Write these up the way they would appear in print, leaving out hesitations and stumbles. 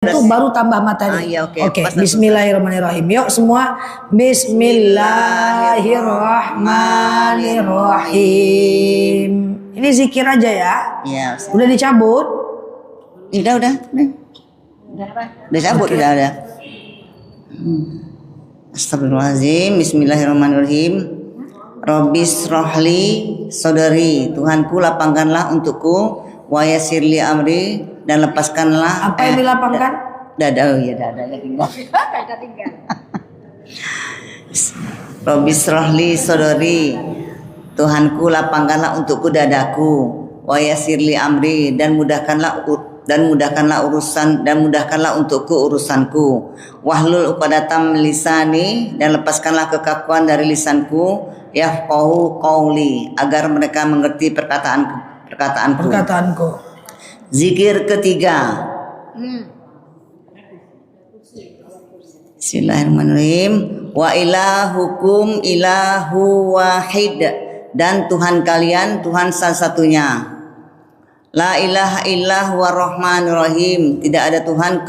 itu baru tambah materi. Iya, oke. Oke, bismillahirrahmanirrahim. Yuk semua, bismillahirrahmanirrahim. Ini zikir aja ya. Iya. Udah dicabut? Udah cabut, udah ada. Astagfirullahaladzim. Bismillahirrahmanirrahim. Rabbis rohli sodari, Tuhanku lapangkanlah untukku, wa yassirli amri, dan lepaskanlah. Apa yang dilapangkan? Dada, oh iya dada tinggal. Rabbis rohli sodari, Tuhanku lapangkanlah untukku dadaku, wa yassirli amri, dan mudahkanlah untukku urusanku. Wahlul uqdatam lisani, dan lepaskanlah kekakuan dari lisanku, yafqahu qauli, agar mereka mengerti perkataanku. Zikir ketiga. Bismillahirrahmanirrahim. Wa ilahukum ilahu wahid, dan Tuhan kalian Tuhan salah satunya. La ilaha illallah warrahmanir rahim, tidak ada Tuhan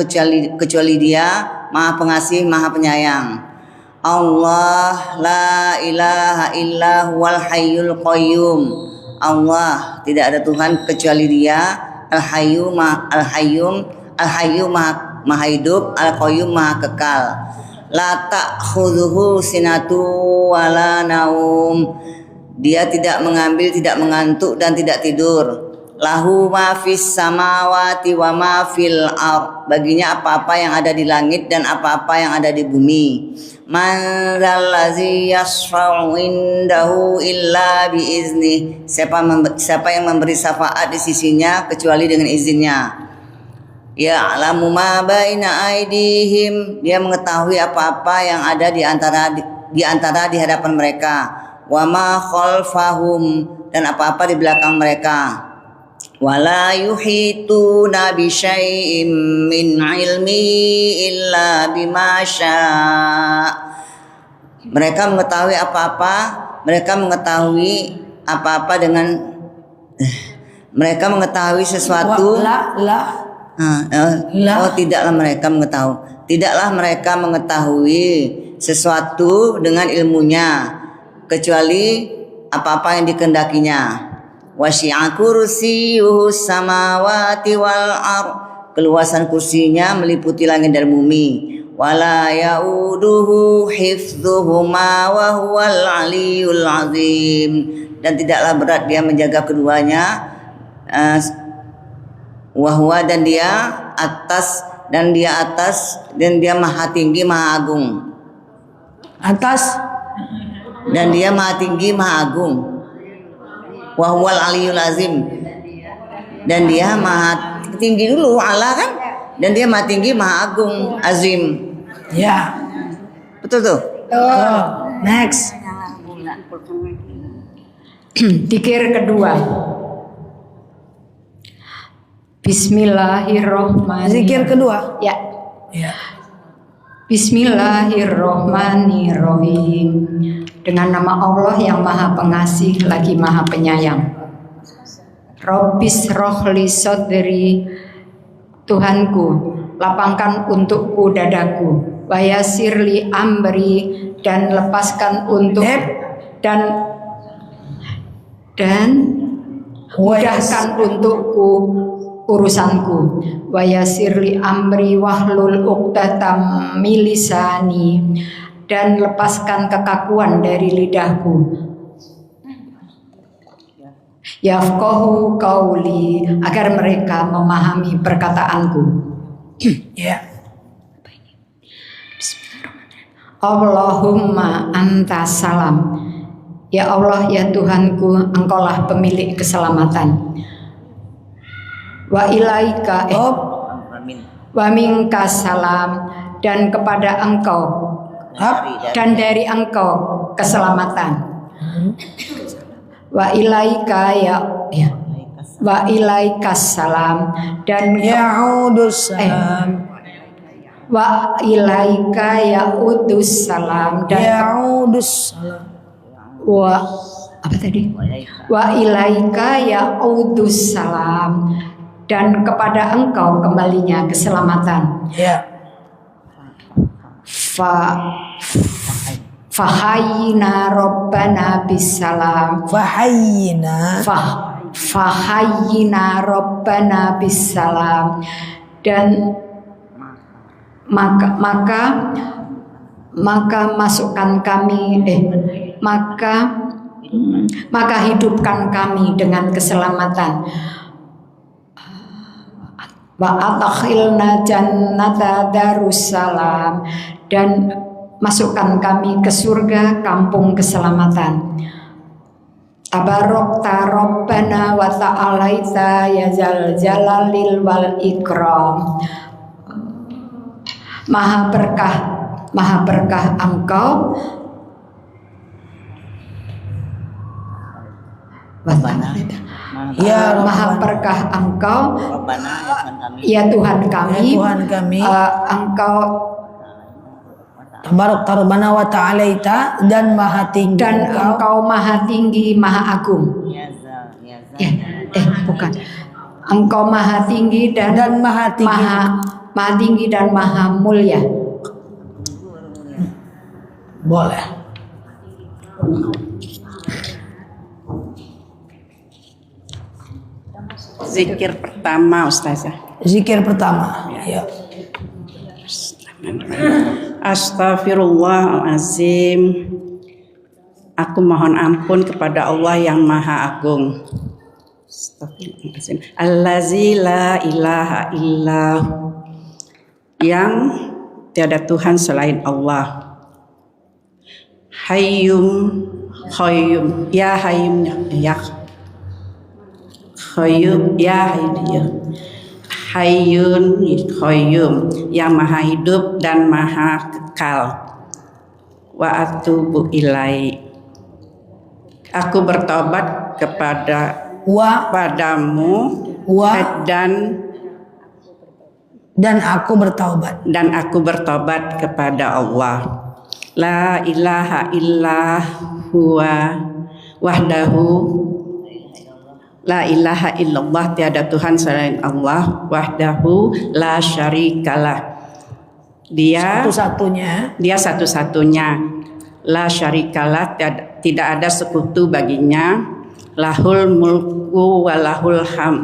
kecuali Dia, Maha Pengasih, Maha Penyayang. Allah la ilaha illa huwal hayyul qayyum. Allah, tidak ada Tuhan kecuali Dia, al-hayyu maha hidup, al-qayyum maha kekal. La ta'khudhuhu sinatu wala naum, Dia tidak mengambil, tidak mengantuk, dan tidak tidur. Lahu ma fis samawati wa ma fil ard, baginya apa-apa yang ada di langit dan apa-apa yang ada di bumi. Man dzallazi yashfa'u indahu illa biizni, siapa yang memberi syafaat di sisinya kecuali dengan izinnya. Ya'lamu ma baina aydihim, Dia mengetahui apa-apa yang ada di antara di hadapan mereka. Wa ma khalfahum, dan apa-apa di belakang mereka. Wala yuhituna bi syai'im min ilmi illa bima syaa. Mereka mengetahui sesuatu. Tidaklah mereka mengetahui sesuatu dengan ilmunya kecuali apa-apa yang dikehendakinya. Wasi'a kursiyyuhu samawati wal ard, keluasan kursinya meliputi langit dan bumi. Wala ya'uduhu hifdzuhuma wa huwal aliyyul azim, dan tidaklah berat Dia menjaga keduanya. Wahwa, dan Dia atas, dan Dia maha tinggi, maha agung. Atas, dan Dia maha tinggi, maha agung. Wahwal aliyul azim, dan Dia maha tinggi dulu, Allah kan, dan Dia maha tinggi, maha agung, azim. Ya, betul tuh. Next. Zikir kedua. Bismillahirrahmanirrahim. Zikir kedua. Ya. Ya. Bismillahirrahmanirrahim. Dengan nama Allah yang Maha Pengasih lagi Maha Penyayang. Rabbis rohli sodri, Tuhanku, lapangkan untukku dadaku. Wayasirli amri, dan lepaskan untuk dan mudahkan untukku urusanku. Wayasirli amri wahlul uqdatam milisani, dan lepaskan kekakuan dari lidahku. Yafqahu qauli, agar mereka memahami perkataanku. Ya. Allahumma anta salam, ya Allah ya Tuhanku, Engkaulah pemilik keselamatan. Wa ilaika wa minka salam, dan kepada Engkau dan dari Engkau keselamatan. Wa ilaika wa ilaikas salam, dan ya'udus salam. Wa ilaika ya'udus salam, dan ya'udus salam. Wa apa tadi? Wa ilaika ya'udus salam, dan kepada Engkau kembalinya keselamatan. Ya. Fahayyina Rabbana bisalam. Fahayyina Rabbana bisalam. Dan maka masukkan kami maka hidupkan kami dengan keselamatan. Wa adkhilna jannata darussalam, dan masukkan kami ke surga kampung keselamatan. Tabarokta Rabbana wa ta'alaita ya zal jalalil wal ikram. Maha berkah Engkau, Ya maha berkah Engkau, ya Tuhan kami, Engkau Tabarak Rabbana wa ta'alaita, dan maha tinggi dan Engkau maha tinggi, maha agung. Bukan. Engkau maha tinggi dan maha tinggi, maha tinggi dan maha mulia. boleh. Zikir pertama Ustazah. Zikir pertama. Ya. Astaghfirullahalazim. Aku mohon ampun kepada Allah yang Maha Agung. Astaghfirullahalazim. Allazi la ilaha illahu, yang tiada Tuhan selain Allah. Hayyum qayyum, ya hayyum ya qayyum, ya hayyun qayyum, yang maha hidup dan maha kekal. Wa atubu ilai, aku bertobat padamu dan aku bertaubat kepada Allah. La ilaha illa huwa wahdahu, la ilaha illallah, tiada Tuhan selain Allah, wahdahu la syarikalah, dia satu-satunya, la syarikalah, tidak ada sekutu baginya, lahul mulku wa lahul ham,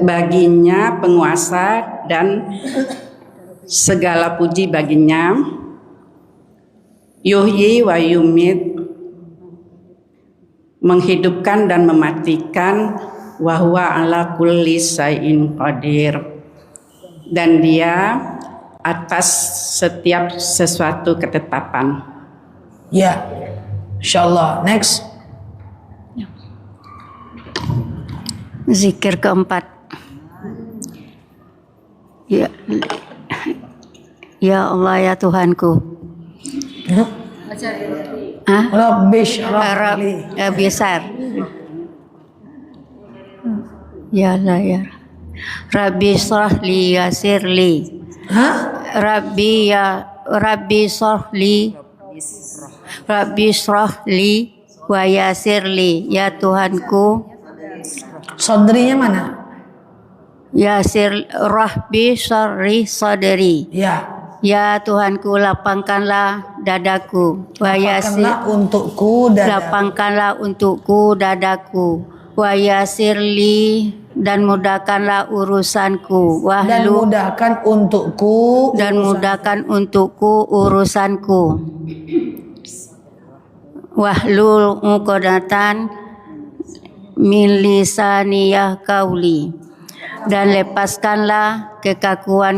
baginya penguasa dan segala puji baginya. Yuhyi wa yumit, menghidupkan dan mematikan. Wa huwa ala kulli syai'in qadir, dan dia atas setiap sesuatu ketetapan. Ya, insyaallah. Next. Zikir keempat. Ya Allah, ya Tuhanku. Rabbi syrah li. Besar. Ya Allah, ya Rabbi syrah li yasir li. Rabbi syrah li wa yasir li, ya Tuhanku. Sadrinya mana? Yasir Rabbi syarri sadri. Ya Tuhanku, lapangkanlah dadaku. Lapangkanlah untukku dadaku. Wa yasirli, dan mudahkanlah urusanku. Dan mudahkan untukku urusanku. Wahlul uqdatan min lisaniyah qauli, dan lepaskanlah kekakuan.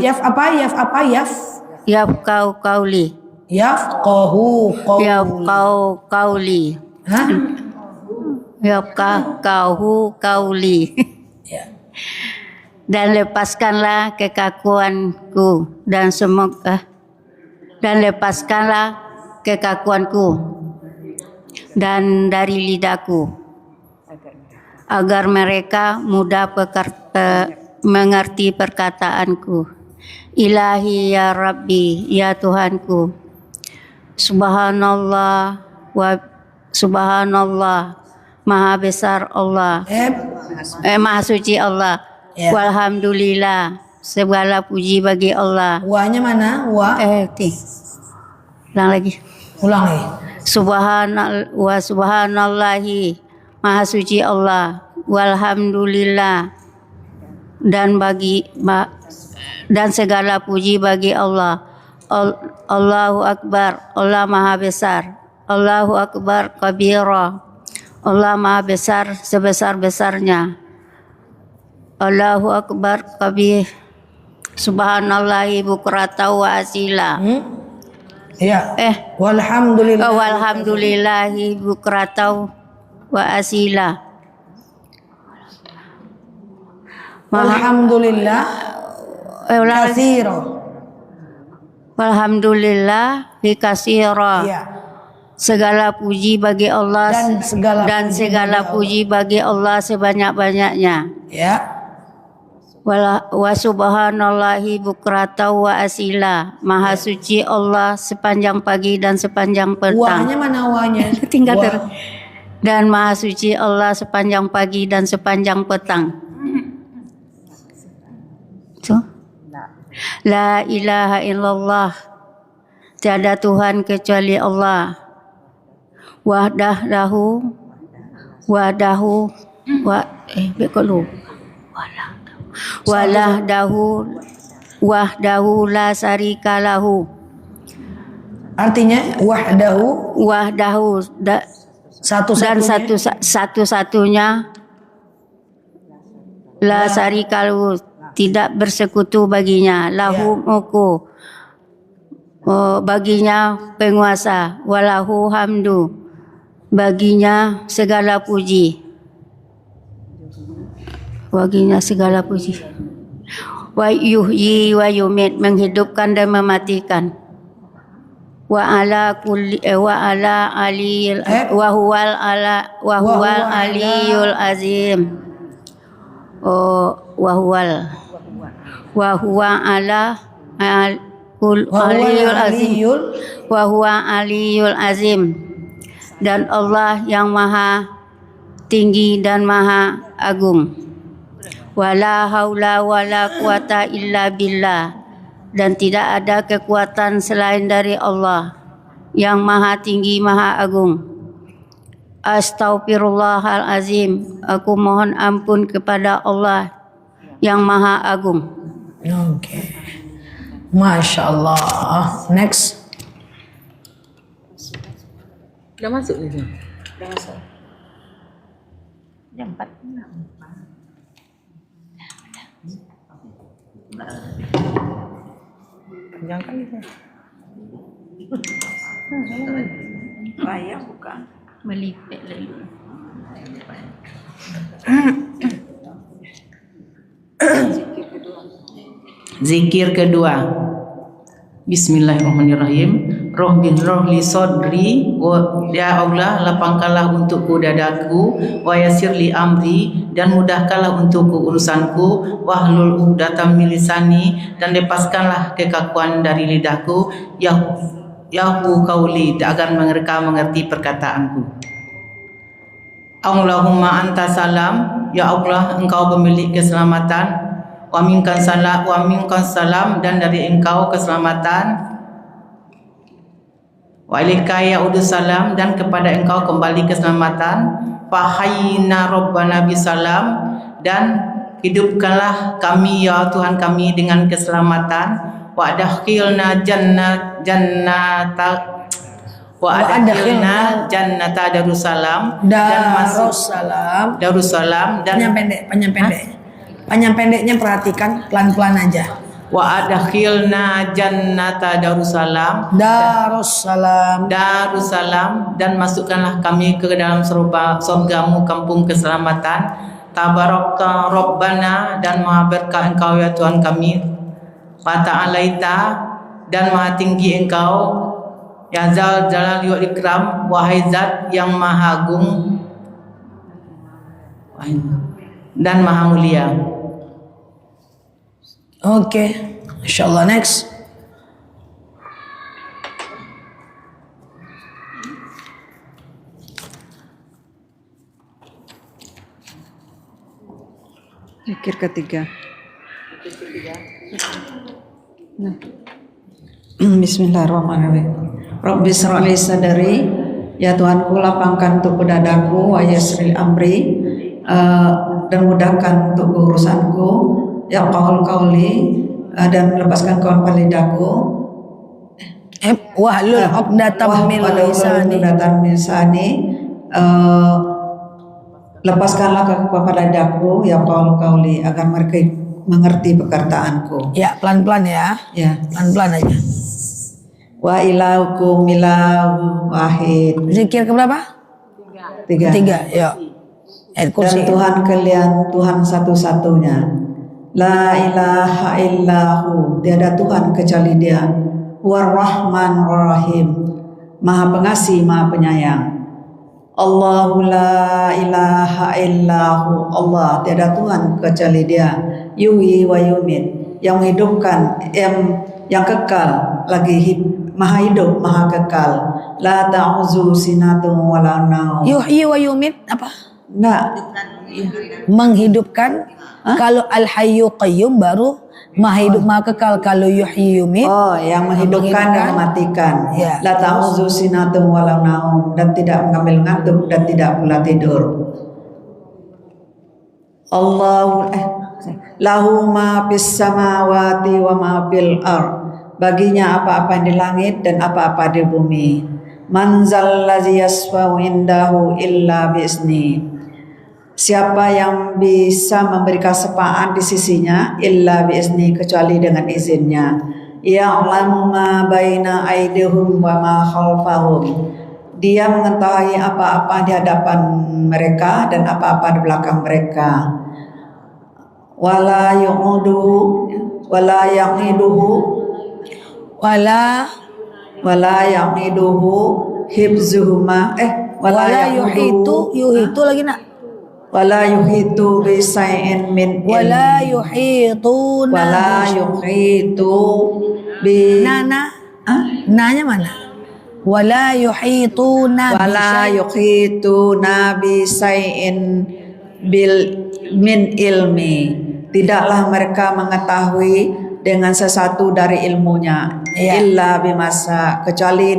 Yafqahu qauli. Dan lepaskanlah kekakuanku dan dari lidahku, agar mereka mudah mengerti perkataanku. Ilahi ya Rabbi, ya Tuhanku. Subhanallah Maha besar Allah. Maha suci Allah. Ya. Walhamdulillah. Segala puji bagi Allah. Wanya mana? Wa. Ulang lagi. Ulang lagi. Subhanallahi. Maha suci Allah. Walhamdulillah. Dan segala puji bagi Allah. Allahu Akbar. Allah Maha besar. Allahu Akbar kabira. Allah Maha besar sebesar-besarnya. Allahu Akbar kabir. Subhanallahi bukrata wa asila. Ya. Walhamdulillah. Walhamdulillahi bukrata wa asila. Walhamdulillah. Katsira. Walhamdulillah katsira. Ya. Segala puji bagi Allah Dan segala puji bagi Allah sebanyak-banyaknya. Ya. Wa subhanallahi bukrata wa asila. Maha suci Allah sepanjang pagi dan sepanjang petang. Wanya mana wanya? Tinggal dan maha suci Allah sepanjang pagi dan sepanjang petang. La ilaha illallah. Tiada Tuhan kecuali Allah. Wahdahu la syarika lahu. Artinya wahdahu dan satu-satunya la syarika lahu, tidak bersekutu baginya. Lahu muku, baginya penguasa. Walahu hamdu, baginya segala puji. Baginya segala puji. Wa yuhyi wa yumit, menghidupkan dan mematikan. Wa ala aliyil wa huwal aliyul azim. Wa huwa aliyul azim. Dan Allah yang maha tinggi dan maha agung. Wala haula wala quwata illa billah. Dan tidak ada kekuatan selain dari Allah yang maha tinggi maha agung. Astaghfirullahalazim. Aku mohon ampun kepada Allah yang maha agung. Oke. Masya Allah. Next. Udah masuk ini. Jam 4. Jangan itu. Bayar bukan. Melipet lalu. Zikir kedua. Bismillahirrahmanirrahim. Rohli sodri, ya Allah lapangkanlah untukku dadaku, wa yassirli amri, dan mudahkanlah untukku urusanku, wahlul 'uqdatam min lisani, dan lepaskanlah kekakuan dari lidahku, yahu qauli, agar mereka mengerti perkataanku. Allahumma anta salam, ya Allah engkau pemilik keselamatan, wa minkan salam, dan dari engkau keselamatan. Wa ilaika ya'udus salam, dan kepada engkau kembali keselamatan. Fahayyina rabbana bisalam, dan hidupkanlah kami ya Tuhan kami dengan keselamatan. Wa adkhilna jannata Darussalam, dan masuk Darussalam, dan Panjang pendeknya perhatikan, pelan-pelan aja. wa adkhilna jannata Darussalam, dan masukkanlah kami ke dalam surgamu kampung keselamatan. Tabarakta Rabbana, dan maha berkah engkau ya Tuhan kami. Wa ta'alaita, dan maha tinggi engkau. Ya Zal Jalal wal Ikram, wahai zat yang maha agung dan maha mulia. Oke. Insyaallah next. Zikir ketiga. Nah. Bismillahirrahmanirrahim. Rabbi shrah li sadri, ya Tuhanku lapangkan untuk dadaku, wa yassir amri, dan mudahkan untuk urusanku, ya qauli, dan melepaskan kawan lidaku, wahlul 'uqdatam min lisani, lepaskanlah kepada lidaku, ya qauli, agar mereka mengerti perkataanku. Ya, pelan-pelan ya. Ya. Pelan-pelan aja. Wa ilahukum ilahu wahid. Zikir keberapa? Ketiga, yuk. Ayat kursi. Dan Tuhan kalian Tuhan satu-satunya. La ilaha illahu, tiada Tuhan kecuali Dia. War-Rahman Rahim, Maha Pengasih, Maha Penyayang. Allahu la ilaha illahu, Allah, tiada Tuhan kecuali Dia. Yuhyi wa yumit, yang menghidupkan, yang kekal, Maha hidup, Maha kekal. La ta'khuzuhu sinatun wa la naum. Yuhyi wa yumit apa? Enggak. Menghidupkan. Kalau al-hayyu qayyum baru maha hidup maha kekal. Kalau yuhyi yumit, Oh, yang menghidupkan dan mematikan. Ya. La ta'khuzuhu sinatun wa la naum, dan tidak mengambil ngantuk dan tidak pula tidur. Lahu ma fis samawati wa ma fil ardh. Baginya apa-apa yang di langit dan apa-apa di bumi. Man zallazi yasfa'u indahu illa bi'izni. Siapa yang bisa memberikan syafaat di sisinya illa bi'izni, kecuali dengan izinnya. Ya'lamu ma baina aydihim wa ma khalfahum. Dia mengetahui apa-apa di hadapan mereka dan apa-apa di belakang mereka. Wala yu'uduhu wala yaqiduhu hibzuhuma wala yuhitu lagi nak. wala yuhitu bi syai'in min Wala ilmi. yuhituna. Wala yuhitu bi Nanya mana? Wala yuhituna. bi syai'in min ilmi. Tidaklah mereka mengetahui dengan sesuatu dari ilmunya. Ya. Illa bimasa, kecuali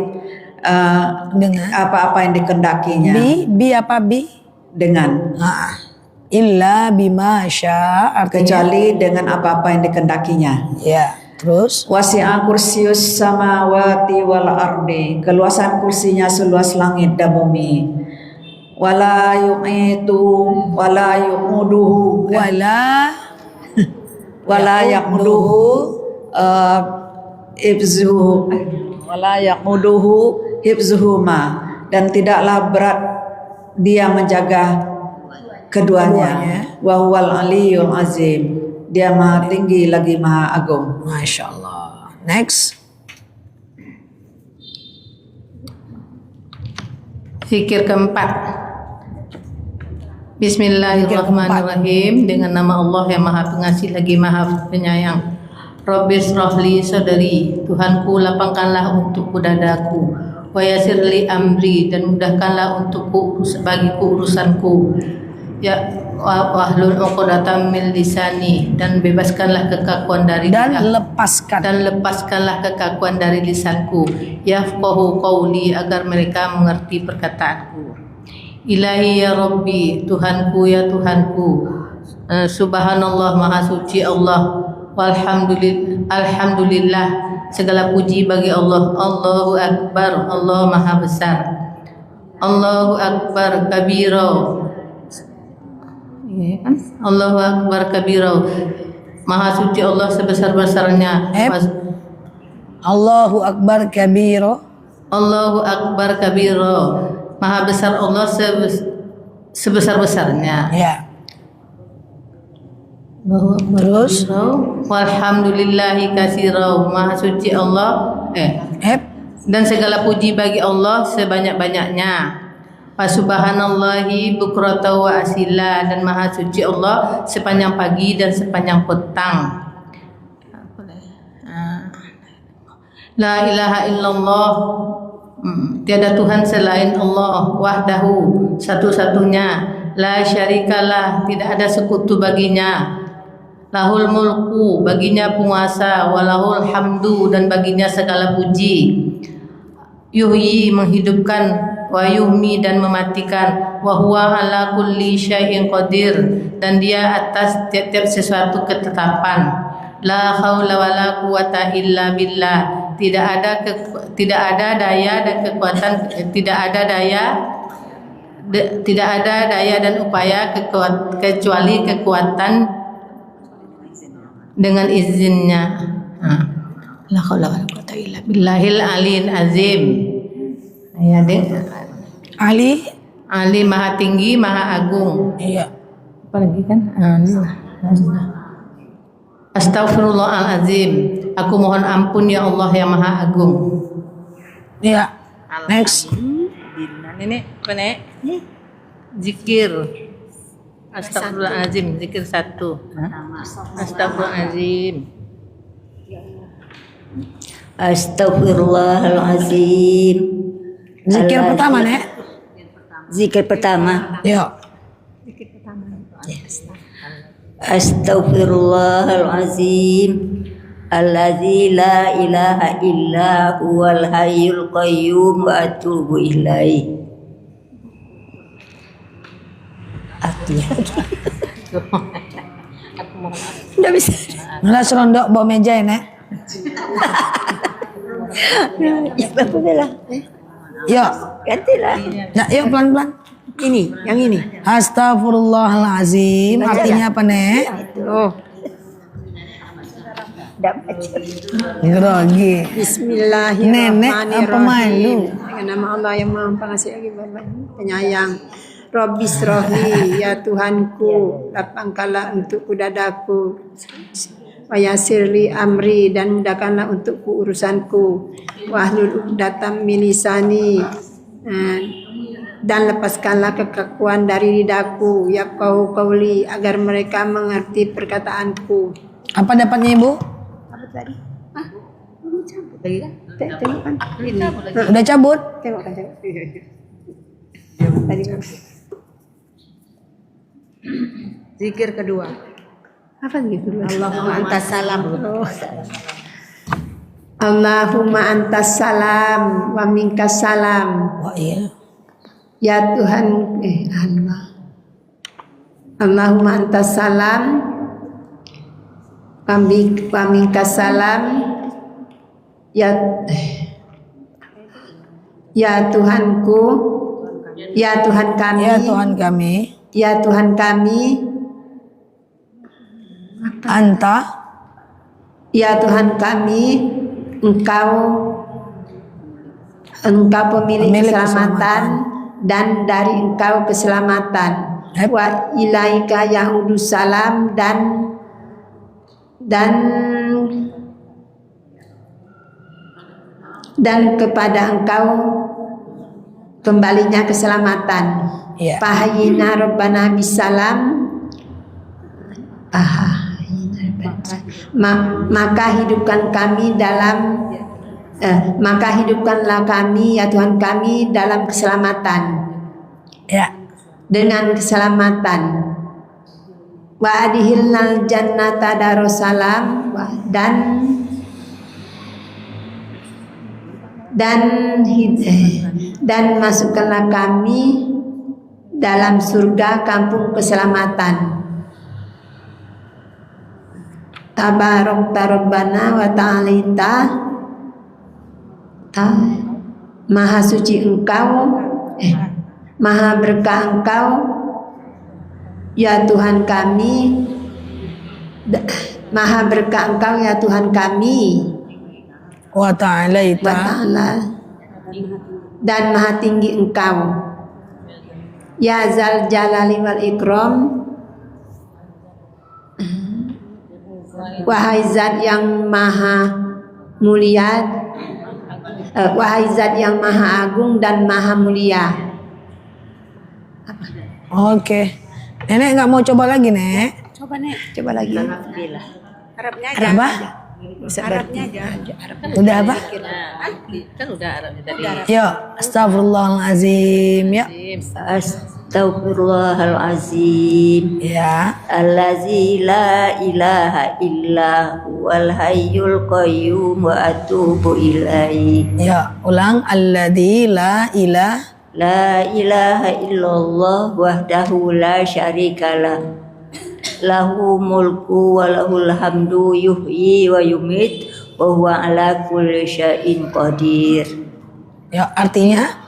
Dengan apa-apa yang dikendakinya. bi apa bi? Dengan Illa bima sya, artinya kecuali dengan apa-apa yang dikendakinya. ya. Terus Wasi'a kursius samawati wal ardi, keluasan kursinya seluas langit dan bumi. Wala yu'itu wala yu'uduhu wala yaquduhu hibzuhuma, dan tidaklah berat dia menjaga keduanya. Wa huwal aliyyul azim, dia maha tinggi lagi maha agung. Masya Allah. Next. Zikir keempat. Bismillahirrahmanirrahim. Dengan nama Allah yang Maha Pengasih lagi Maha Penyayang. Rabbi shrah li sadri, Tuhanku lapangkanlah untukku dadaku. Wa yassir li amri, dan mudahkanlah untukku bagiku urusanku. Ya wahlul 'uqdatam min lisani, dan bebaskanlah kekakuan dari lepaskanlah kekakuan dari lisanku. Yafqahu qawli, agar mereka mengerti perkataanku. Ilahi ya Rabbi, Tuhanku ya Tuhanku. Subhanallah, maha suci Allah. Alhamdulillah, segala puji bagi Allah. Allahu Akbar, Allah maha besar. Allahu Akbar kabira. Allahu Akbar kabira, maha suci Allah sebesar-besarnya. Allahu Akbar kabira. Allahu Akbar kabira, maha besar Allah sebesar-besarnya. Ya. Terus walhamdulillahi katsira, maha suci Allah dan segala puji bagi Allah sebanyak-banyaknya. Wa subhanallahi bukrata wa asila, dan maha suci Allah sepanjang pagi dan sepanjang petang. La ilaha illallah, tiada Tuhan selain Allah, wahdahu, satu-satunya, la syarikalah, tidak ada sekutu baginya, Lahul mulku, baginya penguasa, walahul hamdu, dan baginya segala puji. Yuhyi, menghidupkan, wa yuhmi, dan mematikan, wa huwa ala kulli syai'in qadir, dan dia atas tiap-tiap sesuatu ketetapan. La haula wala quwata illa billah, tidak ada daya dan kekuatan, tidak ada daya dan upaya kecuali kekuatan dengan izinnya. La haula wala quwata illa billahil aliyil azim. Ya, Ali maha tinggi, maha agung. Iya. Apa lagi kan? Astaghfirullahalazim. Aku mohon ampun ya Allah yang maha agung. Iya. Next. Nenek, apa nek? Zikir. Astagfirullahalazim, zikir 1. Astagfirullahalazim. Astagfirullahalazim. Zikir pertama, Nek. Zikir pertama. Yuk. Astaghfirullahalazim. Allazi la ilaha illa huwal hayyul qayyum wa atubu ilaih. Udah bisa. Nggak serondok bawa meja ya, Nek. Ya, baguslah. Yuk. Gantilah. Nah, yuk pelan-pelan. Ini, yang ini. Astagfirullahalazim. Artinya apa, Nek? Oh. Tidak baca. Grogi. Bismillahirrahmanirrahim. Nenek apa malu? Dengan nama Allah yang Maha Pengasih lagi Penyayang. Rabbi srohli, ya Tuhanku, lapangkanlah untukku dadaku, wa yassirli amri, dan mudahkanlah untukku urusanku, wahlul uqdatam min lisani, dan lepaskanlah kekakuan dari lidaku, ya qauli, agar mereka mengerti perkataanku. Apa dapatnya, Ibu? Apa tadi? Tengok kan? Udah cabut? Tengok kan? Tadi kan? Zikir kedua. Apa gitu? Allahumma antas salam. Allahumma antas salam wa minkas salam. Wah, iya. Ya Tuhan, Allah. Allahumma antas salam wa minkas salam. Ya Tuhanku, ya Tuhan kami, Ya Tuhan kami, ya Tuhan kami, Anta, ya Tuhan kami, Engkau pemilik keselamatan, dan dari Engkau keselamatan. Wa ilaika yaudu salam, dan kepada Engkau kembalinya keselamatan. Ya. Fahayina Rabbana bisalam. Maka hidupkan kami dalam maka hidupkanlah kami ya Tuhan kami dalam keselamatan. Ya. Dengan keselamatan. Wa adhilnal jannata darussalam, dan masukkanlah kami dalam surga kampung keselamatan. Tabarakta Rabbana wa ta'alita, maha suci Engkau, maha berkah Engkau, ya Tuhan kami, maha berkah Engkau ya Tuhan kami, Wa ta'ala, dan maha tinggi Engkau, ya Zal Jalali wal Ikram, wahai Zat yang maha mulia, wahai Zat yang maha agung dan maha mulia. Oke. Nenek nggak mau coba lagi, Nek? Coba Nek, coba lagi. Arabnya aja. Apa? Arabnya aja. Udah apa? Kan udah Arabnya tadi. Yuk, astagfirullahalazim. Yuk. Astaghfirullahalazim. Ya. Allazi la ilaha illa huwal hayyul qayyum wa atubu ilaihi. Ya, ulang. Alladzi la ilaha La ilaha illallah wahdahu la syarikalah. Lahu mulku wa lahul hamdu yuhyi wa yumit wa huwa ala kulli syai'in qadir. Ya, artinya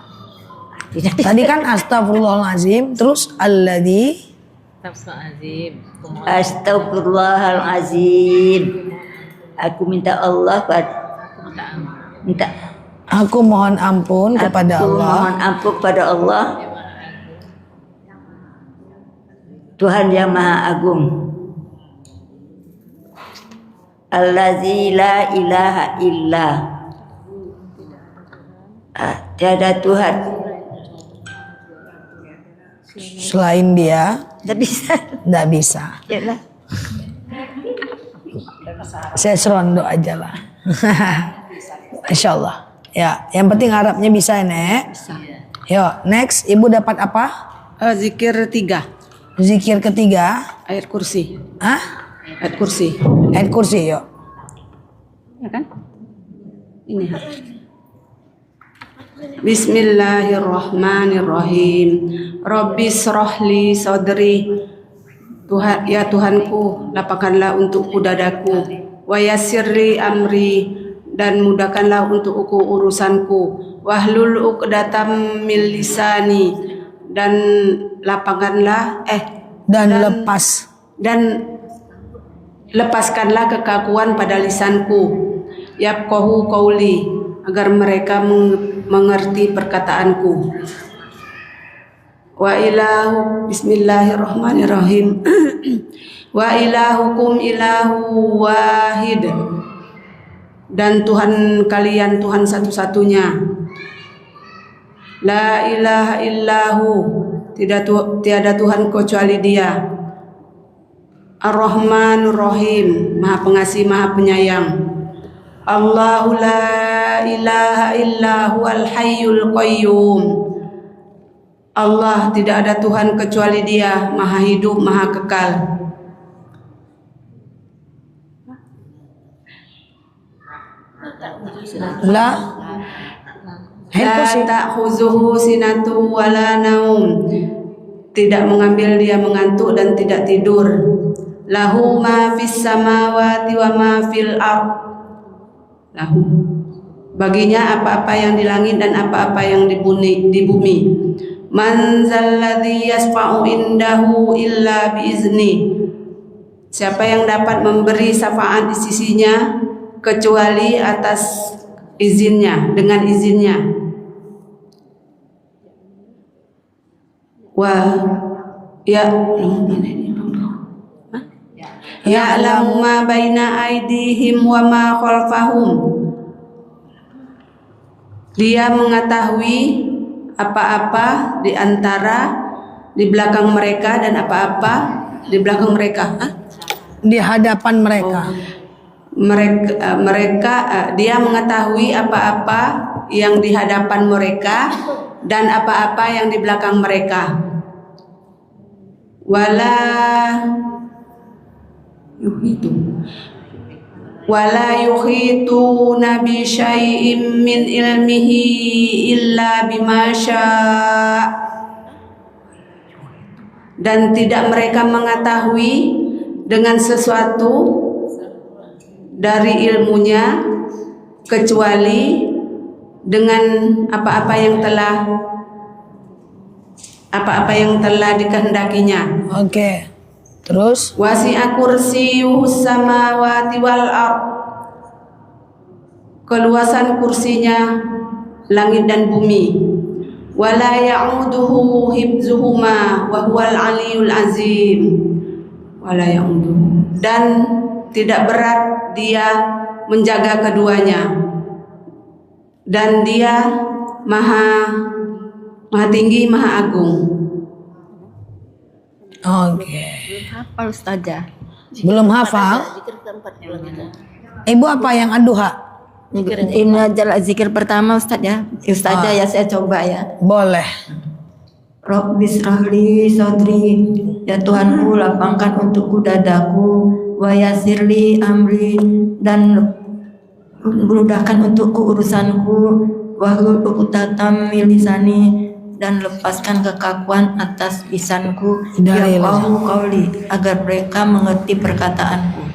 tadi kan astagfirullahalazim, terus alladzi Astaghfirullahalazim. Aku minta Allah minta aku mohon ampun kepada aku Allah. mohon ampun kepada Allah, Tuhan yang Maha Agung. Allazi la ilaha illa. Tiada Tuhan Selain dia tidak bisa. tidak bisa. Yalah. Saya serondo aja lah. Insya Allah. Ya, yang penting harapnya bisa ya, Nek. Yuk, next. Ibu dapat apa? Zikir 3 Zikir ketiga. ayat kursi. Hah? Ayat kursi. Ayat kursi, yuk. Ya kan? Ini. Bismillahirrahmanirrahim. Rabbi srohli sadri. Tuhan, ya Tuhanku, lapangkanlah untukku dadaku. Wa yassirli amri, dan mudahkanlah untukku urusanku. Wahlul uqdatam min lisani, dan lapangkanlah Dan lepas. dan lepaskanlah kekakuan pada lisanku. Yafqahu qauli, agar mereka mengerti perkataanku. Wa ilahu, bismillahirrahmanirrahim. Wa ilahukum ilahu wahid, dan Tuhan kalian Tuhan satu-satunya. La ilaha illahu, tiada Tuhan kecuali Dia. Ar-Rahmanur Rahim, Maha Pengasih Maha Penyayang. Allahu la ilaha illahu al-hayyul qayyum. Allah, tidak ada Tuhan kecuali Dia, Maha Hidup, Maha Kekal. La. La ta'khuzuhu sinatu wala naum, tidak mengambil dia mengantuk dan tidak tidur. Lahu ma fis samawati wa ma fil ard. Lahu, baginya apa-apa yang di langit dan apa-apa yang di bumi. Man zalladzi yasfa'u indahu illa biizni. Siapa yang dapat memberi syafaat di sisinya kecuali atas izinnya, dengan izinnya. Wa ya'lamu ma baina aydihim wa ma khalfahum. Dia mengetahui apa-apa di antara, di belakang mereka, dan apa-apa di belakang mereka. Di hadapan mereka. Dia mengetahui apa-apa yang di hadapan mereka dan apa-apa yang di belakang mereka. Wala yuhituna bi syai'in min ilmihi illa bima syaa. Dan tidak mereka mengetahui dengan sesuatu dari ilmunya kecuali dengan apa-apa yang telah dikehendakinya. Oke. Terus Wasi'a kursiyyuhus samawati wal ard. Keluasan kursinya langit dan bumi. Wala ya'uduhu hibzuhuma wa huwal aliyul azim. Wala ya'uduhu, dan tidak berat dia menjaga keduanya, dan dia maha tinggi, maha agung. oke. Hafal Ustazah. Belum hafal? Ibu apa yang aduha? Ini adalah zikir pertama Ustaz ya. Ustazah ya, saya coba ya. Boleh. Rabbi shrahli sadri, ya Tuhanku lapangkan untukku dadaku, wa yassirli amri, dan mudahkan untukku urusanku, wahlul 'uqdatam min lisani, dan lepaskan kekakuan atas lisanku, yafqahu qauli, agar mereka mengerti perkataanku.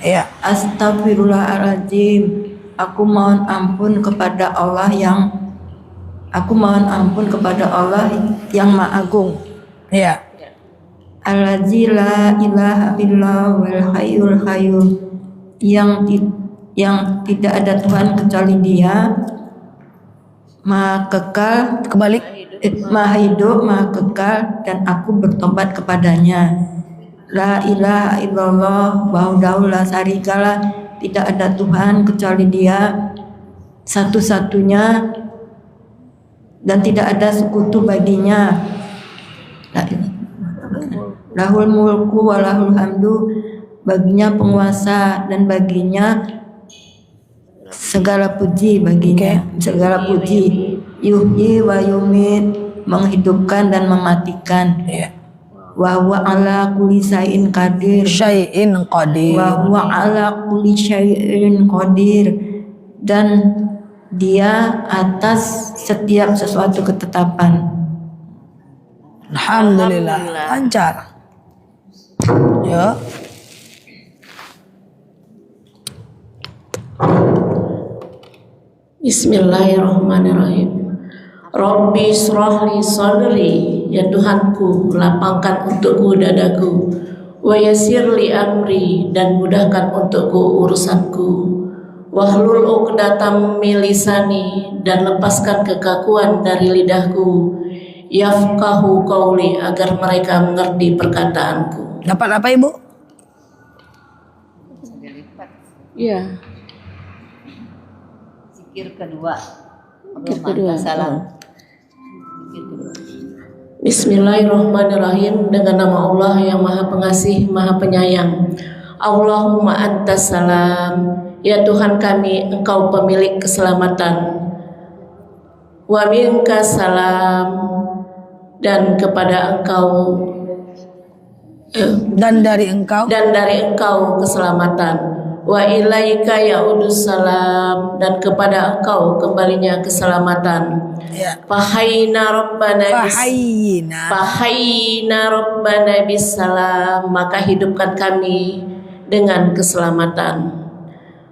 Ya. Astagfirullahaladzim, aku mohon ampun kepada Allah yang Maha Agung. Ya. Alladzi la ilaha illa wal hayyul qayyum, yang tidak ada Tuhan kecuali Dia, Maha kekal, Maha hidup, Maha kekal, dan aku bertobat kepadanya. La ilaha illallah wahdahu la syarikalah, tidak ada Tuhan kecuali Dia satu-satunya dan tidak ada sekutu baginya. Lahul mulku wa lahul hamdu, baginya penguasa dan baginya segala puji baginya. Segala puji. Yuhyi wa yumit, menghidupkan dan mematikan. Wa huwa ala kulli syai'in qadir. Wa huwa ala kulli syai'in qadir, dan Dia atas setiap sesuatu ketetapan. Alhamdulillah. Lancar. Ya. Bismillahirrahmanirrahim. Rabbi shrahli sadri, ya Tuhanku lapangkan untukku dadaku, wa yassirli amri, dan mudahkan untukku urusanku, wahlul 'uqdatam min lisani, dan lepaskan kekakuan dari lidahku, yafqahu qauli, agar mereka mengerti perkataanku. Dapat apa Ibu? Ya. Zikir kedua. Salam. Bismillahirrahmanirrahim. Dengan nama Allah yang Maha Pengasih, Maha Penyayang. Allahumma antas salam, ya Tuhan kami, Engkau pemilik keselamatan. Wa minka salam, dan kepada Engkau dan dari Engkau keselamatan. Wa ilaika ya'udus salam, dan kepada Engkau kembalinya keselamatan. Fahayna rabbana bis salam, maka hidupkan kami dengan keselamatan.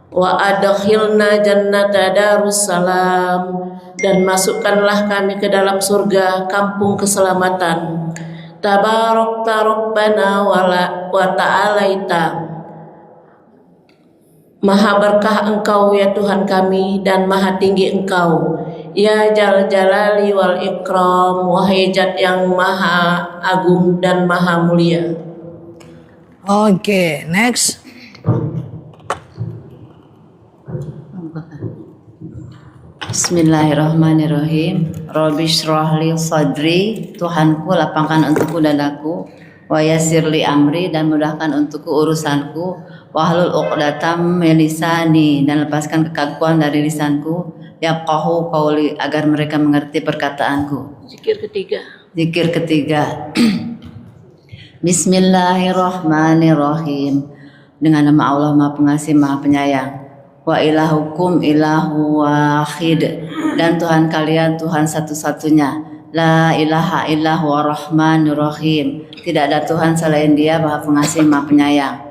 Wa adkhilna jannata darussalam, dan masukkanlah kami ke dalam surga kampung keselamatan. Tabarakta rabbana wa ta'alaita, Maha berkah Engkau ya Tuhan kami, dan maha tinggi Engkau, ya Jal Jalali wal Ikram, wahai Zat yang maha agung dan maha mulia. Oke, next. Bismillahirrahmanirrahim. Rabbi shrahli sadri, Tuhanku lapangkan untukku dadaku, wa yassirli amri, dan mudahkan untukku urusanku, wahlul 'uqdatam min lisani, dan lepaskan kekaguan dari lisanku, yafqahu qauli, agar mereka mengerti perkataanku. Zikir ketiga. Bismillahirrahmanirrahim. Dengan nama Allah Maha Pengasih, Maha Penyayang. Wa ilahukum ilahu wahid, dan Tuhan kalian Tuhan satu-satunya. La ilaha illahu ar-rahmanir rahim, tidak ada Tuhan selain Dia, Maha Pengasih, Maha Penyayang.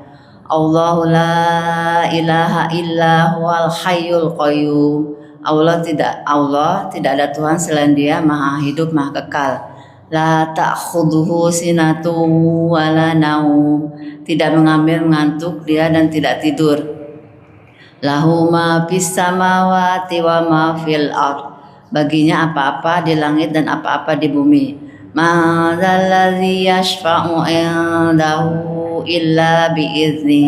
Allahu la ilaha illa huwal hayyul qayyum, Allah tidak ada Tuhan selain Dia, Maha hidup, Maha kekal. La ta'khudhuhu sinatu wala naum, tidak mengantuk Dia dan tidak tidur. Lahu ma fis samawati wa ma fil ard, baginya apa-apa di langit dan apa-apa di bumi. Ma dzalladzi yashfa'u indahu illa biizni,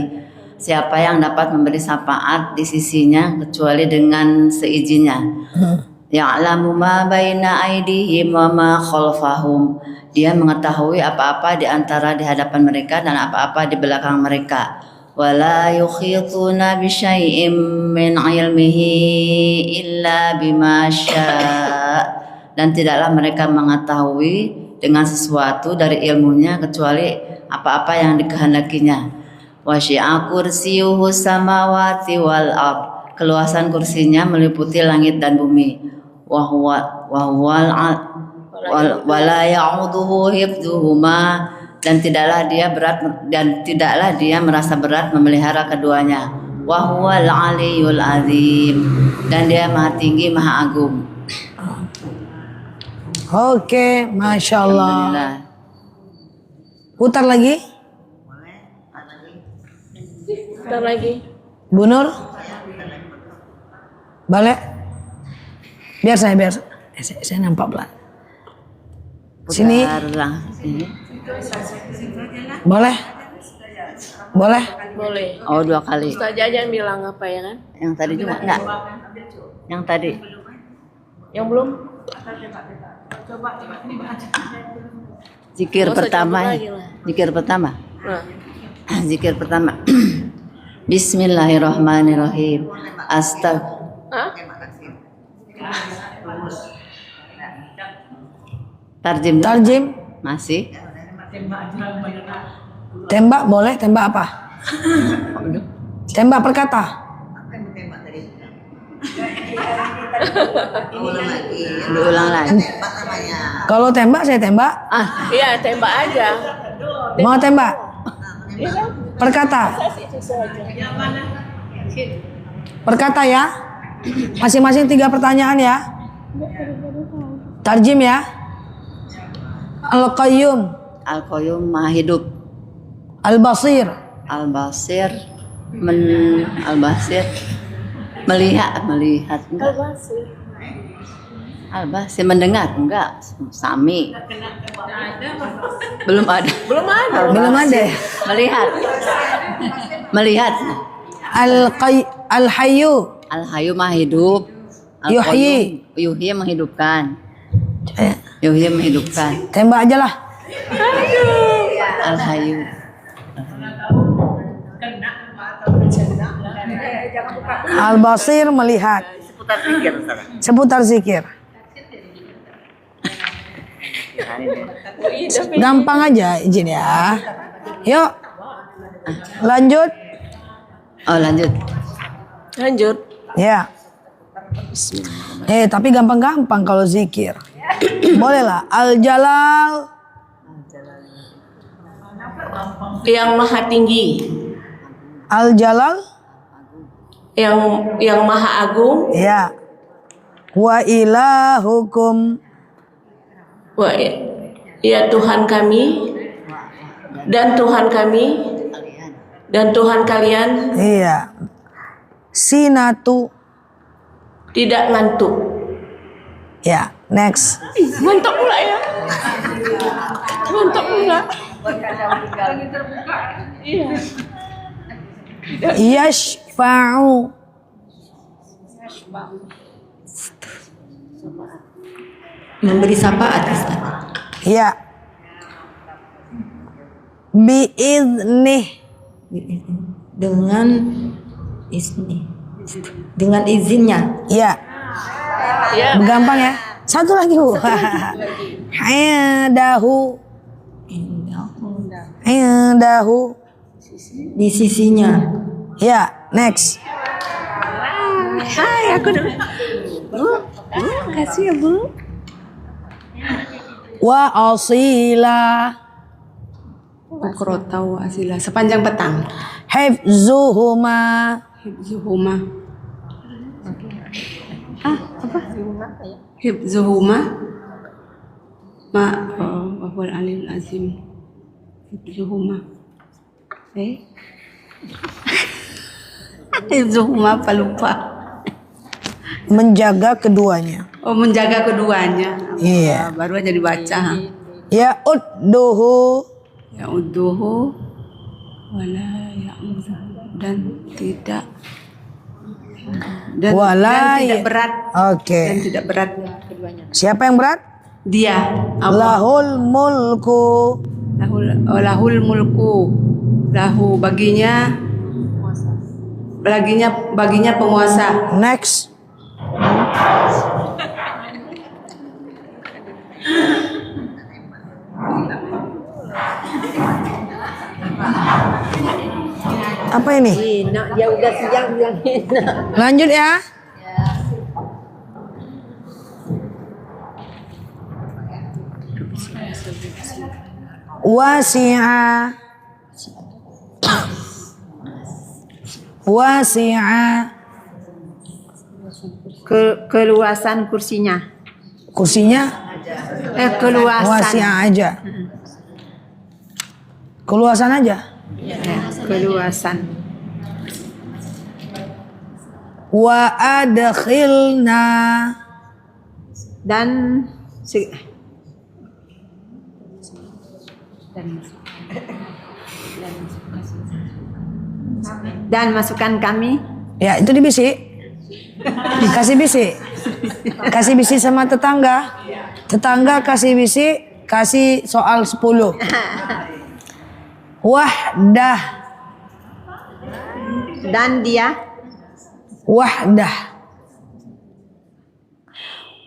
siapa yang dapat memberi syafaat di sisinya kecuali dengan seizinnya. Ya'lamu ma baina aydihim wa ma khalfahum, Dia mengetahui apa-apa di antara di hadapan mereka dan apa-apa di belakang mereka. Wala yukhituna bisyai'im min ilmihi illa bima syaa', dan tidaklah mereka mengetahui dengan sesuatu dari ilmunya kecuali apa-apa yang dikehendakinya. Wasi'a kursiyuhu samawati wal ard. Keluasan kursinya meliputi langit dan bumi. Wala ya'uduhu hifdzuhuma, dan tidaklah dia merasa berat memelihara keduanya. Wa huwal aliyyul azim, dan dia maha tinggi maha agung. Oke, Masya Allah. Alhamdulillah. Putar lagi. Bentar lagi. Bu Nur. Balik. Biar saya nampak pelan. Sini. Putarlah. Sini. Boleh? Boleh? Boleh. Oh, 2 kali. Ustazah aja yang bilang apa ya kan? Yang tadi juga enggak? Yang tadi. Yang belum? Zikir Nggak usah pertama. coba lagi lah. Zikir pertama. Nah. Zikir pertama. Bismillahirrahmanirrahim. Hah? Tarjim. Tarjim. Masih. Tembak boleh? Tembak apa? Tembak perkata. Diulang lagi. Kalau tembak saya tembak. Iya, tembak aja. Mau tembak? Perkata. Perkata ya. Masing-masing 3 pertanyaan ya. Tarjim ya. Al-Qayyum. Al-Qayyum maha hidup. Al-Basir. Al-Basir. Al-Basir. Melihat. Al-Basir mendengar. Enggak. Sami. Belum ada. Belum ada. Melihat. Al-Hayyu. Al-Hayyu maha hidup. Yuhyi. Yuhyi menghidupkan. Yuhyi menghidupkan. Tembak aja lah. Al-Hayyu. Al-Basir melihat. Seputar zikir. Gampang aja izin ya. Yuk. Lanjut. Oh, lanjut. Ya. Tapi gampang-gampang kalau zikir. Boleh lah. Al-Jalal. Yang maha tinggi. Al-Jalal. Yang maha agung. Ya. Wa ilahukum. Ya Tuhan kami. Dan Tuhan kami. Dan Tuhan kalian. Iya. Sinatu. Tidak ngantuk. Ya, next. Mantap pula ya. Mantap pula. Iya. Yashfa'u. Memberi syafaat, Ustaz. Ya. Biiznih. Dengan izni. Dengan izinnya. Ya. Gampang ya. Satu lagi, Bu. Indahu. Di sisinya. Ya, next. Hai, aku udah. Bu, kasih ya, Bu. Wa asila. Ukrotau asila sepanjang petang. Hifzuhuma. Hifzuhuma. Wahwal alil azim. Hifzuhuma. Hifzuhuma apa lupa? Menjaga keduanya. Oh, menjaga keduanya. Iya. Baru aja dibaca. Ya udduhu. Ya udduhu wala ya'udhu, dan tidak tidak berat. Oke. Dan tidak berat keduanya. Siapa yang berat? Dia. Allah. Lahul mulku. Lahul mulku. Lahu baginya penguasa. Next. Apa ini? Enak, dia udah siang bilang enak. Lanjut ya. Wasi'a. Wasi'a. Keluasan kursinya. Kursinya Keluasan. wasi'a aja. Keluasan aja. Keluasan. Wa adkhilna. Dan masukkan kami. Ya, itu dibisik. Kasih bisik. Kasih bisik sama tetangga. Tetangga kasih bisik, kasih soal 10. Wahdah. Dan dia. Wahdah.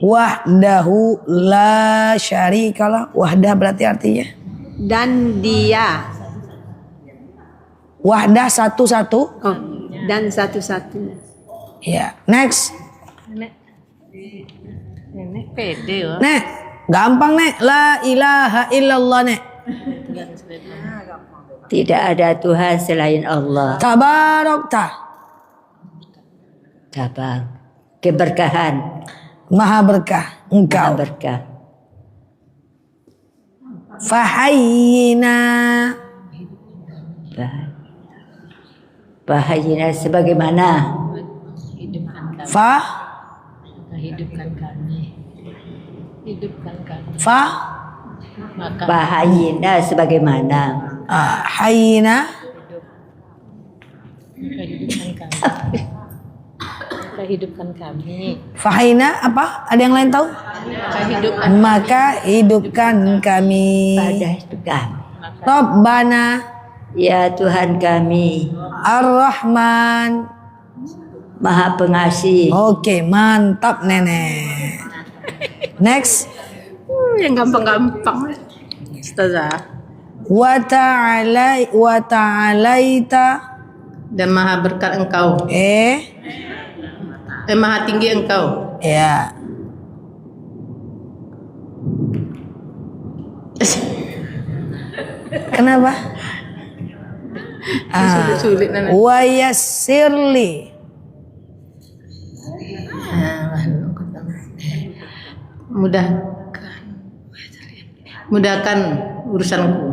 Wahdahu la syarikalah. Wahdah berarti artinya. Dan dia. Wahdah satu-satu. Oh, dan satu-satunya. Ya, next. Nenek pede ya. Nek, gampang Nek. La ilaha illallah Nek. Tidak ada Tuhan selain Allah. Tabarakta. Tabar. Keberkahan. Maha berkah. Engkau. Maha berkah. Fahayyina. Bahayina sebagaimana. Hidupkan kami. Hidupkan kami. Bahayina sebagaimana. Hayyina. Hidupkan kami. Fahayyina apa? Ada yang lain tahu? Maka hidupkan kami. Pada hidupkan. Rabbana. Ya Tuhan kami. Ar-Rahman. Maha pengasih. Oke, mantap Nenek. Next. Yang gampang-gampang. Ustazah. Wa ta'alaita. Dan maha berkat engkau. Maha tinggi engkau. Ya. Kenapa? Sulit Nenek. Wa yassirli. Mudahkan urusanku.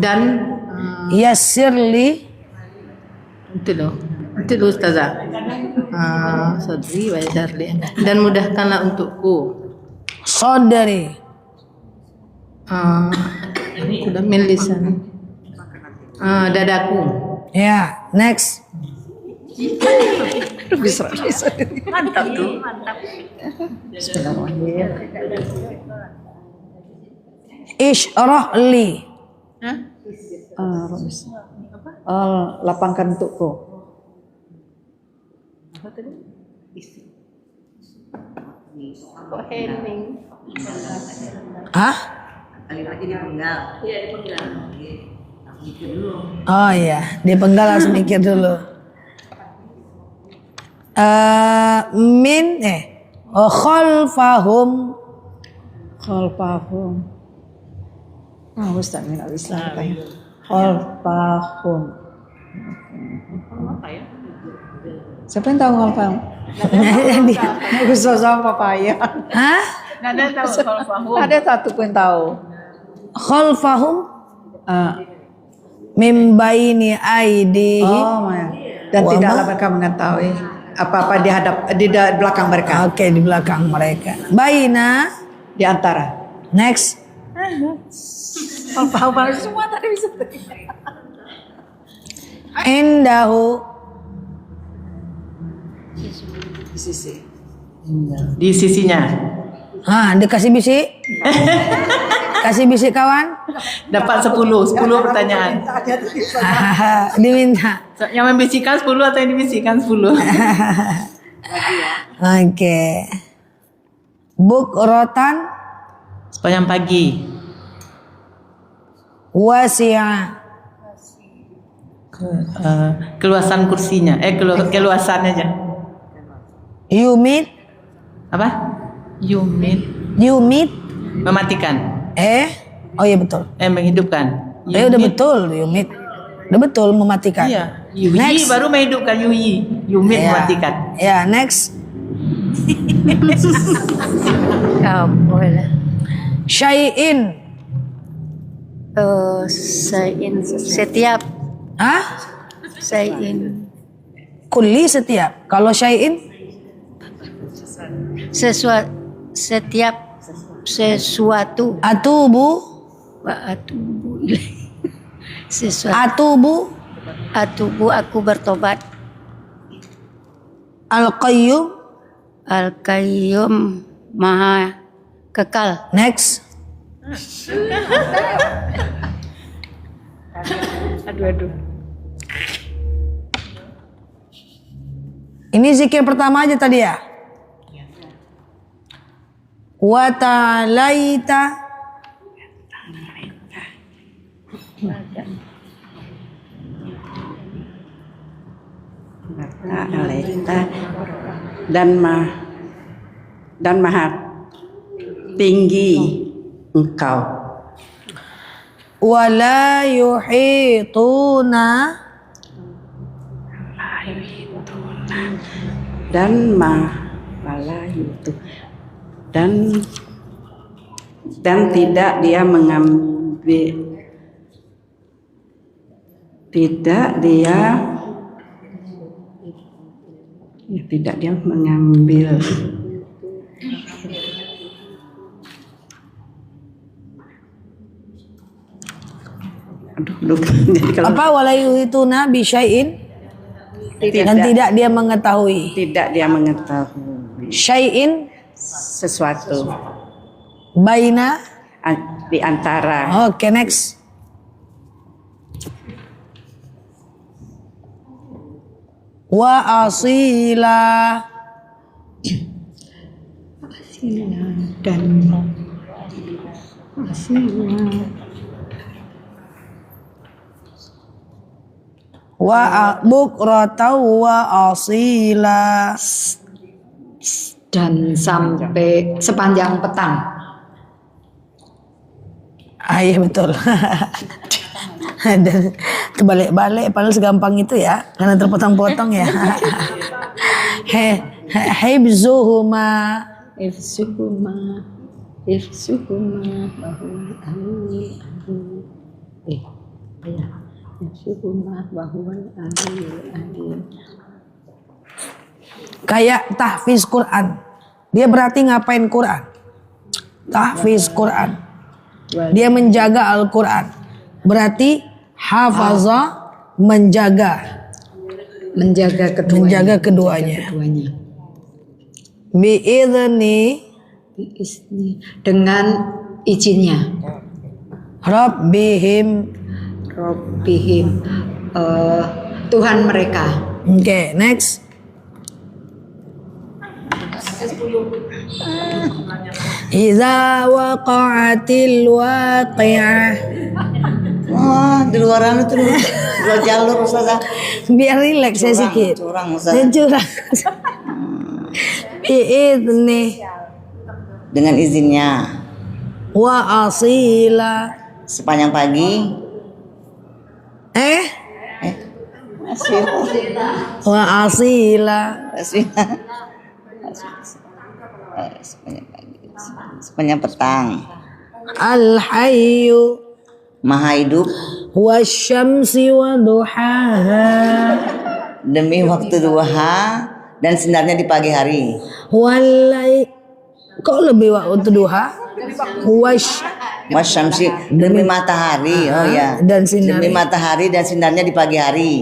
Dan yassirli. Itu loh Ustazah. Sadri wa yassirli. Dan mudahkanlah untukku. Sadri. Sudah min lisan. Dadaku. Ya, next. Mantap tuh. Isyrah li. Lapangkan untukku. Hah? Kalimatnya dipenggal. Iya, dipenggal. Mikir dulu. Oh iya, dipenggal harus mikir dulu. Khalfahum. Ustaz Min Al-Islam. Khalfahum. Siapa yang tahu khalfahum? Bisa sama papaya. Hah? Ada tahu khalfahum. Ada satu pun tahu. Khalfahum. Min baini aidihim. Dan tidaklah mereka mengetahui apa-apa di belakang mereka. Oke, di belakang mereka. Baina. Di antara. Next. Paham semua tadi bisa. Indahu. Di sisinya. Dikasih bisik. Kasih bisik kawan. Dapat 10 pertanyaan. Diminta. Yang membisikkan 10 atau yang dibisikkan 10? Oke. Bukrotan. Sepanjang pagi. Wasi'a. keluasan kursinya. Keluasan aja. Yumit. Apa? Yumit. Mematikan. Oh iya betul. Menghidupkan. Udah betul Yumit. Udah betul mematikan. Iya. Yuhyi baru menghidupkan yuhyi. Yumit mematikan. Ya, next. Boleh. Syai'in. Setiap. Kulli setiap. Kalau syai'in? Setiap sesuatu. Atubu. Atubu aku bertobat. Al-Qayyum. Al-Qayyum Maha Kekal. Next. Aduh. Ini zikir pertama aja tadi ya. Wa ta'alaita. dan maha tinggi engkau. Wala yuhituna. Dan tidak dia mengambil, apa wala yuhituna bi syai'in? Dan tidak dia mengetahui. Syai'in sesuatu. Baina di antara. Oke, next. Wa asila. Dan Wa bukrata wa asila. Dan sampai sepanjang petang. Iya betul. Dan terbalik-balik padahal segampang itu ya, karena terpotong-potong ya. Hibzuhuma kayak tahfiz Quran. Dia berarti ngapain Quran? Tahfiz Quran. Dia menjaga Al-Quran. Berarti hafaza menjaga keduanya. Bi'izni dengan izinnya. Rabbihim Tuhan mereka. Oke, next. Iza waqa'atil waqi'ah. Wah, di luaran itu dua jalur Ustazah. Biar rileks saya sedikit. Curang Ustazah. Curang. Bi'izni. Dengan izinnya. Wa asila. Sepanjang pagi. Wa asila. Sepanjang petang. Al-hayyu Maha hidup. Wasyamsi wa duhaha. Demi waktu duha dan sinarnya di pagi hari. Kok lebih waktu duha? Wasyamsi demi matahari. Oh ya. Dan sinar. Demi matahari dan sinarnya di pagi hari.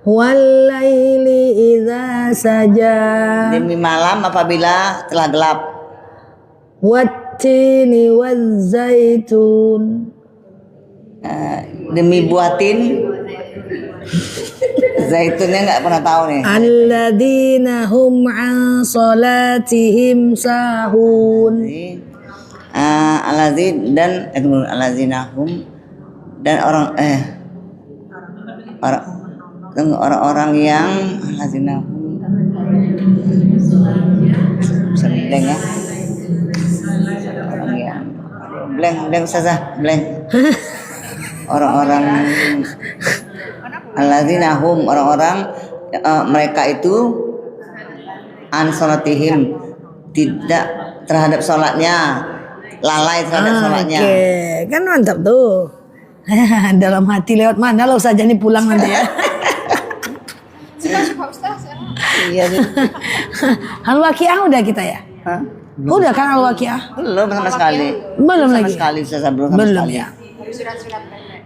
Walaili idza saja. Demi malam apabila telah gelap. Wattini wazzaitun. Demi buatin. Zaitunnya nggak pernah tahu nih. Alladzina hum an salatihim sahun. Aladzin dan alladzina hum dan orang orang-orang yang hazina blank ya. Orang yang blank saja blank. Orang-orang alladzina hum, orang-orang mereka itu an salatihim, tidak terhadap sholatnya, lalai terhadap sholatnya. Oke, kan mantap tuh. Dalam hati lewat mana lo saja nih pulang nanti ya. Iya. Al-Waqiah udah kita ya? Hah? Udah kan Al-Waqiah? Belum sama sekali. Belum sama lagi. Sekali, belum sama belum sekali. ya.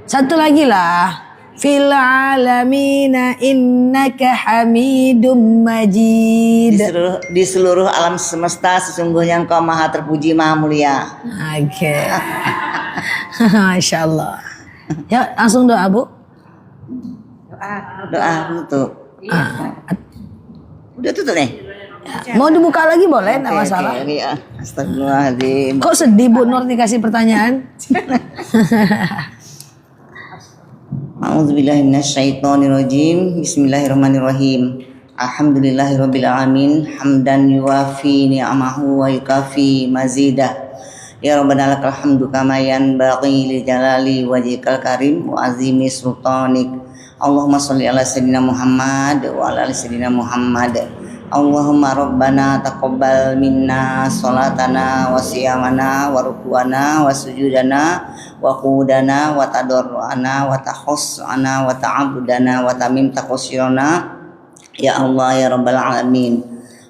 Satu lagi lah. Fil alamina innaka hamidum majid. Di seluruh alam semesta sesungguhnya Engkau maha terpuji, maha mulia. Oke. Masya Allah. Ya langsung doa Bu. Doa tutup. Udah tutup nih. Mau dibuka lagi boleh, enggak masalah. Oke, ya. Astagfirullahaladzim. Kok sedih Bu Nur dikasih pertanyaan? A'udzubillahi minasyaitonirrajim. Bismillahirrahmanirrahim. Alhamdulillahirabbil alamin, hamdan yuwafi ni'amahu wa yukafi mazidah. Ya Rabbana lakal hamdu kama yanbaghi li jalali wajhikal karim wa azimi sultanik. Allahumma sholli ala sayyidina Muhammad wa ala ali sayyidina Muhammad. Allahumma rabbana taqabbal minna salatana wa siyamana wa ruku'ana wa sujudana wa qudana wa tadarru'ana wa tahussana wa ta'abudana wa tamim taqsirana ya Allah ya rabbal alamin.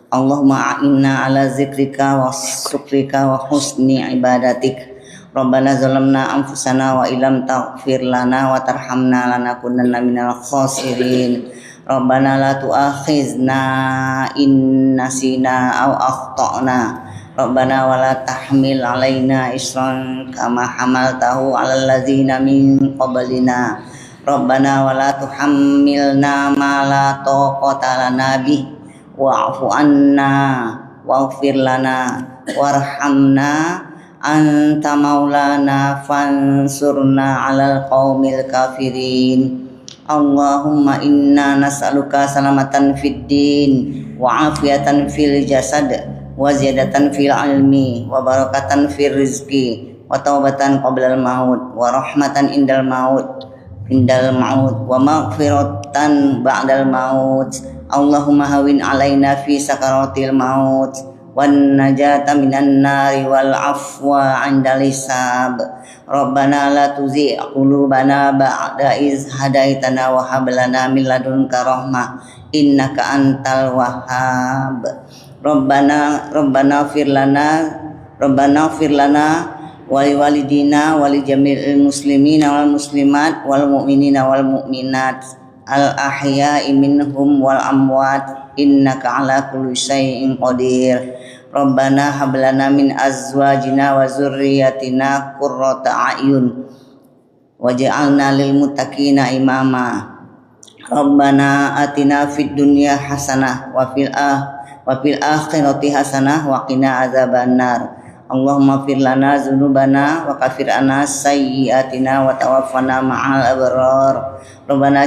Allahumma a'inna ala zikrika wa syukrika wa husni ibadatik. Rabbana zalamna anfusana wa ilam taghfir lana wa tarhamna lanakunanna minal khasirin. Rabbana la tu'akhizna in nasina aw akhtana. Rabbana wa la tahmil alaina isran kama hamaltahu alal ladzina min qablina. Rabbana wa la tuhammilna ma la taqata lana bih wa'fu anna waghfir lana warhamna anta maulana fansurna alal qaumil kafirin. Allahumma inna nas'aluka salamatan fid din wa afiyatan fil jasad wa ziyadatan fil ilmi wa barakatan fil rizqi wa taubatan qablal maut wa rahmatan indal maut wa maghfiratan ba'dal maut. Allahumma hawin alaina fi sakaratil maut wan najata minan nari wal afwa 'indal hisab. Rabbana la tuzigh qulubana ba'da iz hadaitana wa hab lana min ladunka rahmah innaka antal wahhab. Rabbana ighfir lana wa liwalidina wa li jami'il muslimina wal muslimat wal mu'minina wal mu'minat al ahya'i minhum wal amwat innaka ala kulli syai'in qadir. Rabbana hab lana min azwajina wa dzurriyyatina qurrata a'yun waj'alna lil muttaqina imama. Rabbana atina fid dunya hasanah wa fil akhirati hasanah wa qina adzabannar. Allahumma fir lana dzunubana wa kafir anna sayyi'atina wa tawaffana ma'al abrar. Rabbana